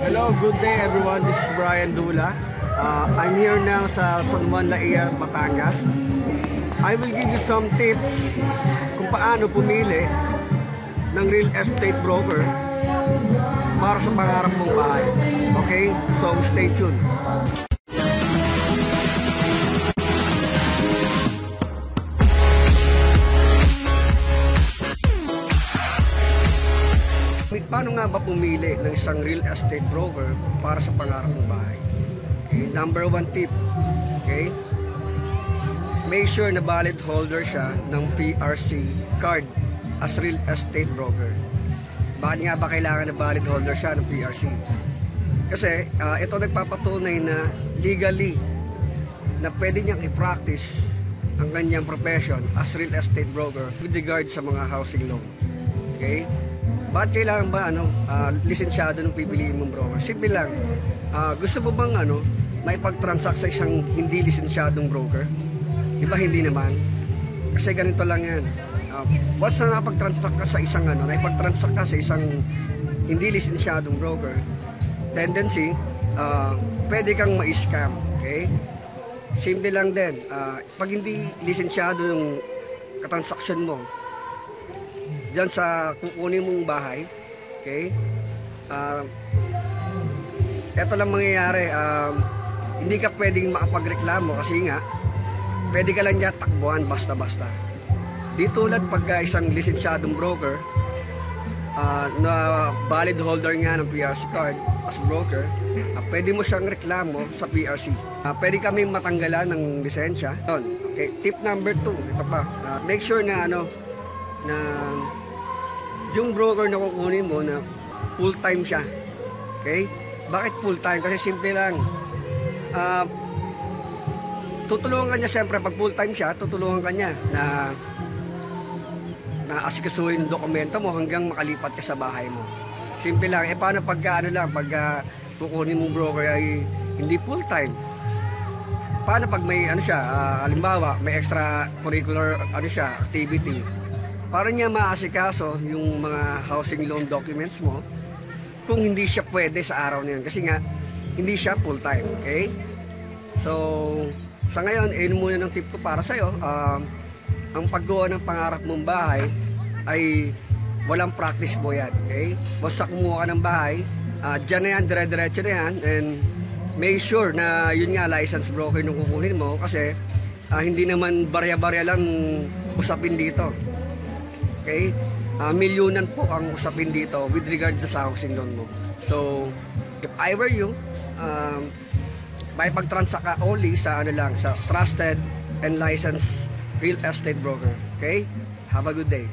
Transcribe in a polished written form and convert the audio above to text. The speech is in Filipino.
Hello, good day everyone. This is Brian Dula. I'm here now sa San Juan Laia, Batangas. I will give you some tips kung paano pumili ng real estate broker para sa pangarap mong bahay. Okay? So stay tuned. Paano nga ba pumili ng isang real estate broker para sa pangarap ng bahay? Okay, number one tip, okay? Make sure na valid holder siya ng PRC card as real estate broker. Bakit nga ba kailangan na valid holder siya ng PRC? Kasi ito nagpapatunay na legally na pwede niyang i-practice ang kanyang profession as real estate broker with regard sa mga housing loan. Okay? Bakit kailangan ba lisensyado ng pipiliin mong broker? Simple lang. Gusto mo bang may pag-transact sa isang hindi lisensyadong broker? Diba hindi naman? Kasi ganito lang yan. Once na napag-transact ka sa isang naipag-transact ka sa isang hindi lisensyadong broker, tendency, pwede kang ma-scam. Okay? Simple lang din. Pag hindi lisensyado yung katransaksyon mo, diyan sa kukunin mong bahay, okay? Ito lang mangyayari, hindi ka pwedeng makapagreklamo kasi nga, pwede ka lang niya takbuhan basta-basta. Di tulad pagka isang lisensyadong broker, na valid holder nga ng PRC card as broker, pwede mo siyang reklamo sa PRC. Pwede kami matanggalan ng lisensya. Okay, tip number 2, ito pa, make sure na na yung broker na kukunin mo na full-time siya. Okay? Bakit full-time? Kasi simple lang. Tutulungan ka niya siyempre pag full-time siya, tutulungan ka niya na asikasuhin yung dokumento mo hanggang makalipat ka sa bahay mo. Simple lang. Paano pagka kukunin mong broker ay hindi full-time? Paano pag may halimbawa, may extra curricular activity? Para niya maasikaso yung mga housing loan documents mo kung hindi siya pwede sa araw na yun. Kasi nga, hindi siya full-time. Okay? So, sa ngayon, yun muna ng tip ko para sa'yo. Ang paggawa ng pangarap mong bahay ay walang practice mo yan. Okay? Basta kumuha ka ng bahay, dyan na yan, dire-diretso na yan. And make sure na yun nga, license broker nung kukunin mo. Kasi hindi naman barya-barya lang usapin dito. Okay? Milyonan po ang usapin dito with regards sa housing loan mo. So, if I were you, may pag-transact ka only sa sa trusted and licensed real estate broker. Okay? Have a good day.